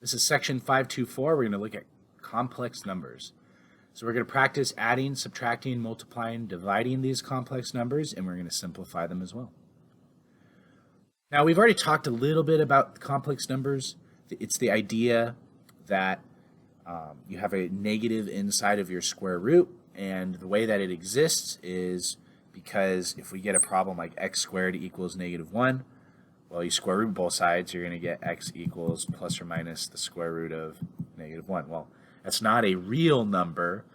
This is section 524. We're going to look at complex numbers. So we're going to practice adding, subtracting, multiplying, dividing these complex numbers, and we're going to simplify them as well. Now, we've already talked a little bit about complex numbers. It's the idea that you have a negative inside of your square root, and the way that it exists is because if we get a problem like x squared equals -1, well, you square root both sides, you're going to get x equals plus or minus the square root of -1. Well, that's not a real number,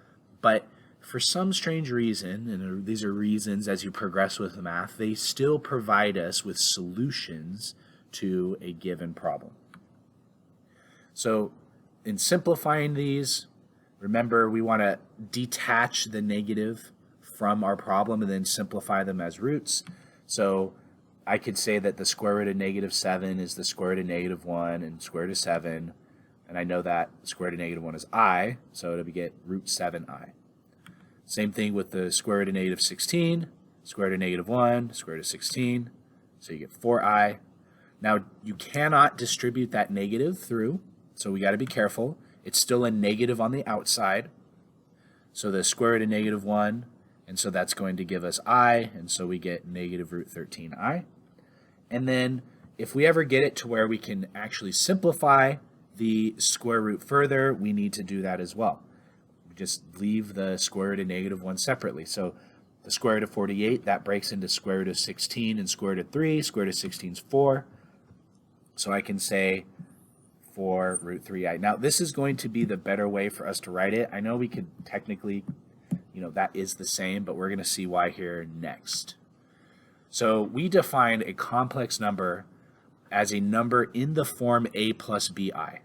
but for some strange reason, and these are reasons as you progress with math, they still provide us with solutions to a given problem. So in simplifying these, remember we want to detach the negative from our problem and then simplify them as roots. So I could say that the square root of -7 is the square root of -1 and square root of 7. And I know that the square root of -1 is I, so it'll get root 7i. Same thing with the square root of -16, square root of -1, square root of 16. So you get 4i. Now, you cannot distribute that negative through, so we got to be careful. It's still a negative on the outside. So the square root of -1, and so that's going to give us I, and so we get negative root 13i. And then if we ever get it to where we can actually simplify the square root further, we need to do that as well. We just leave the square root of -1 separately. So the square root of 48, that breaks into square root of 16 and square root of 3. Square root of 16 is 4. So I can say 4 root 3i. Now, this is going to be the better way for us to write it. I know we could technically, that is the same, but we're going to see why here next. So we defined a complex number as a number in the form a plus bi,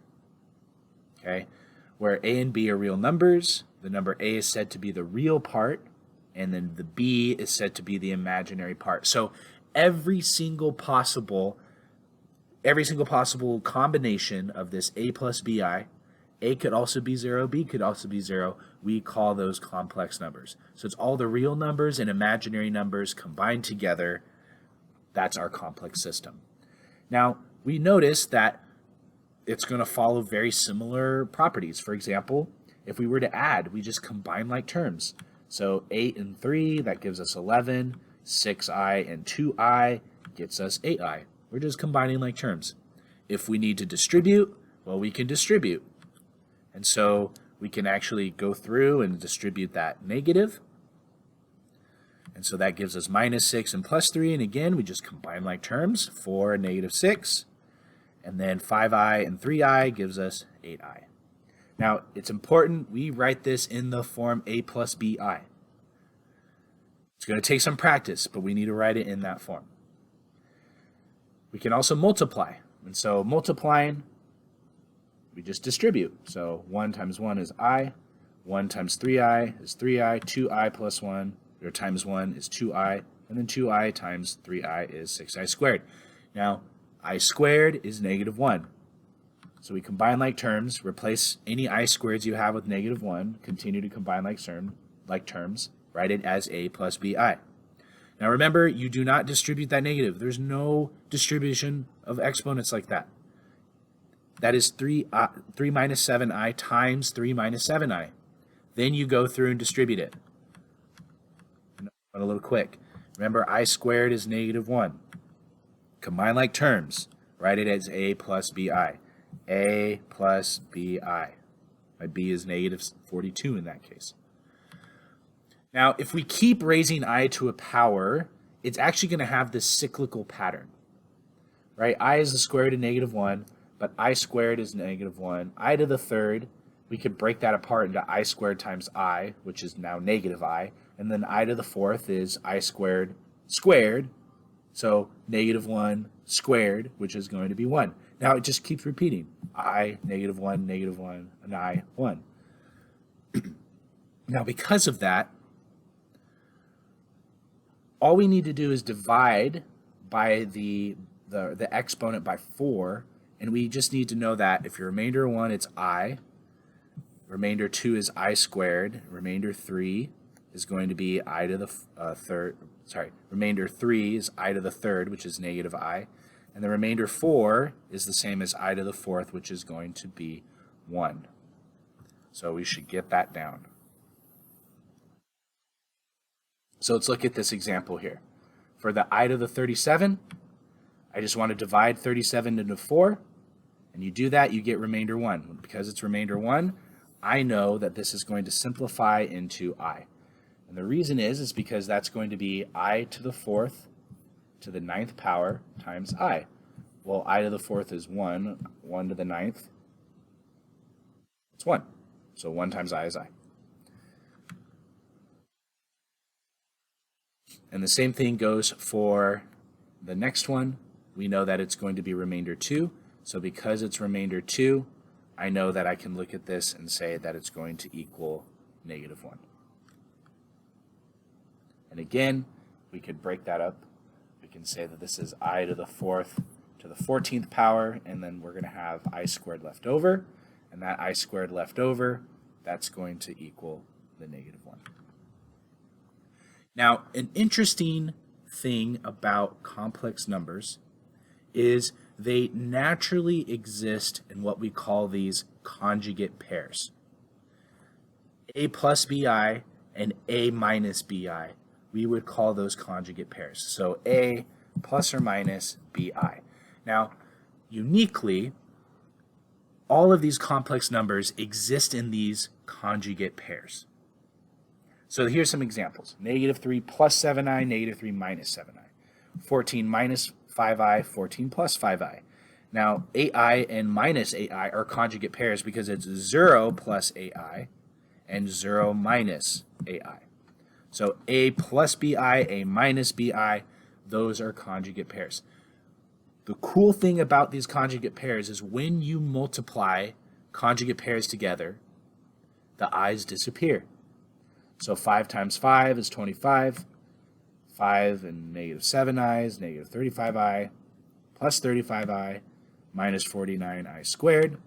okay, where a and b are real numbers. The number a is said to be the real part, and then the b is said to be the imaginary part. So every single possible combination of this a plus bi, a could also be 0, b could also be 0, we call those complex numbers. So it's all the real numbers and imaginary numbers combined together. That's our complex system. Now, we notice that it's going to follow very similar properties. For example, if we were to add, we just combine like terms. So 8 and 3, that gives us 11. 6i and 2i gets us 8i. We're just combining like terms. If we need to distribute, well, we can distribute. And so we can actually go through and distribute that negative. And so that gives us -6 and +3. And again, we just combine like terms. 4 and -6. And then 5i and 3i gives us 8i. Now, it's important we write this in the form a plus bi. It's going to take some practice, but we need to write it in that form. We can also multiply. And so multiplying, we just distribute. So 1 times 1 is I. 1 times 3i is 3i. 2i plus 1, or times 1 is 2i. And then 2i times 3i is 6i squared. Now, I squared is -1. So we combine like terms, replace any I squareds you have with -1, continue to combine like terms, write it as a plus bi. Now remember, you do not distribute that negative. There's no distribution of exponents like that. That is 3 minus 7i times 3 minus 7i. Then you go through and distribute it. A little quick. Remember, I squared is -1. Combine like terms. Write it as a plus bi. A plus bi. My b is -42 in that case. Now, if we keep raising I to a power, it's actually going to have this cyclical pattern, right? I is the square root of -1, but I squared is -1. I to the third, we could break that apart into I squared times I, which is now -I, and then I to the fourth is I squared squared, so -1 squared, which is going to be 1. Now it just keeps repeating. I, -1, -1, and I, 1. Now because of that, all we need to do is divide by the exponent by 4, and we just need to know that if your remainder 1, it's I, remainder 2 is I squared, remainder 3 is going to be I to the third, remainder 3 is I to the third, which is -I, And the remainder 4 is the same as I to the 4th, which is going to be 1. So we should get that down. So let's look at this example here. For the I to the 37, I just want to divide 37 into 4. And you do that, you get remainder 1. Because it's remainder 1, I know that this is going to simplify into I. And the reason is because that's going to be I to the 4th to the 9th power times I. Well, I to the 4th is 1. 1 to the 9th, it's 1. So 1 times I is I. And the same thing goes for the next one. We know that it's going to be remainder 2. So because it's remainder 2, I know that I can look at this and say that it's going to equal negative 1. And again, we could break that up. We can say that this is I to the 4th to the 14th power, and then we're going to have I squared left over. And that I squared left over, that's going to equal the negative 1. Now, an interesting thing about complex numbers is they naturally exist in what we call these conjugate pairs. A plus bi and A minus bi, we would call those conjugate pairs. So A plus or minus bi. Now, uniquely, all of these complex numbers exist in these conjugate pairs. So here's some examples. Negative 3 plus 7i, negative 3 minus 7i. 14 minus 5i, 14 plus 5i. Now, 8i and minus 8i are conjugate pairs because it's 0 plus 8i and 0 minus 8i. So A plus bi, A minus bi, those are conjugate pairs. The cool thing about these conjugate pairs is when you multiply conjugate pairs together, the i's disappear. So 5 times 5 is 25. 5 and negative 7i is negative 35i, plus 35i, minus 49i squared.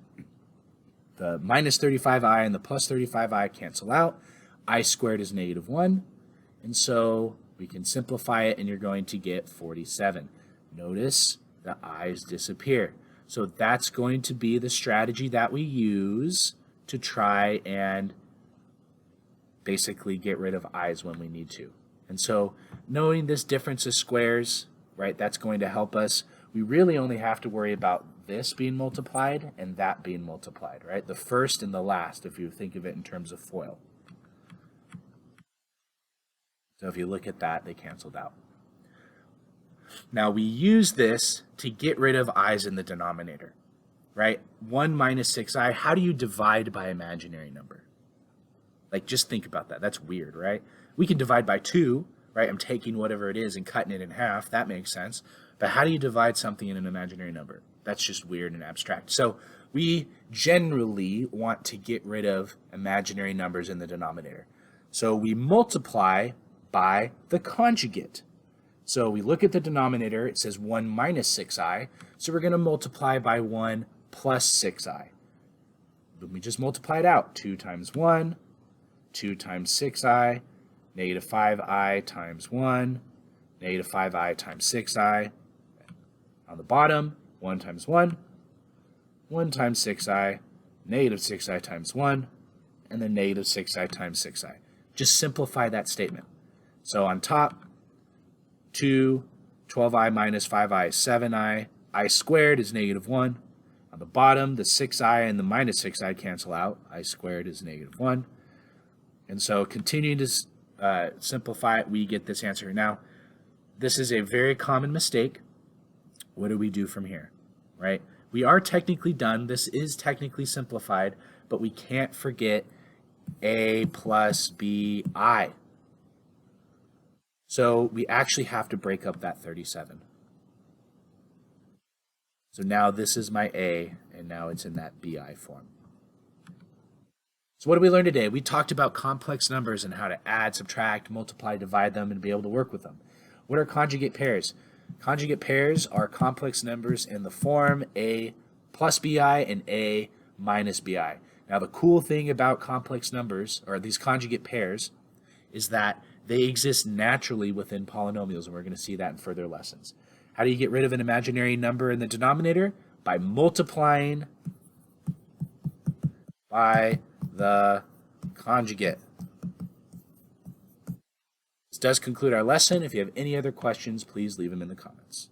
The minus 35i and the plus 35i cancel out. I squared is negative 1. And so we can simplify it, and you're going to get 47. Notice the i's disappear. So that's going to be the strategy that we use to try and basically get rid of i's when we need to. And so knowing this difference of squares, right, that's going to help us. We really only have to worry about this being multiplied and that being multiplied, right? The first and the last, if you think of it in terms of FOIL. So if you look at that, they canceled out. Now we use this to get rid of i's in the denominator, right? 1 minus 6i, how do you divide by imaginary number? Like, just think about that. That's weird, right? We can divide by 2, right? I'm taking whatever it is and cutting it in half. That makes sense. But how do you divide something in an imaginary number? That's just weird and abstract. So we generally want to get rid of imaginary numbers in the denominator. So we multiply by the conjugate. So we look at the denominator. It says 1 minus 6i. So we're going to multiply by 1 plus 6i. Then we just multiply it out. 2 times 1, 2 times 6i, negative 5i times 1, negative 5i times 6i. On the bottom, 1 times 1, 1 times 6i, negative 6i times 1, and then negative 6i times 6i. Just simplify that statement. So on top, 2, 12i minus 5i is 7i. I squared is negative 1. On the bottom, the 6i and the minus 6i cancel out. I squared is negative 1. And so continuing to simplify it, we get this answer. Now, this is a very common mistake. What do we do from here, right? We are technically done. This is technically simplified, but we can't forget A plus BI. So we actually have to break up that 37. So now this is my A, and now it's in that BI form. So what did we learn today? We talked about complex numbers and how to add, subtract, multiply, divide them, and be able to work with them. What are conjugate pairs? Conjugate pairs are complex numbers in the form A plus BI and A minus BI. Now the cool thing about complex numbers, or these conjugate pairs, is that they exist naturally within polynomials, and we're going to see that in further lessons. How do you get rid of an imaginary number in the denominator? By multiplying by the conjugate. This does conclude our lesson. If you have any other questions, please leave them in the comments.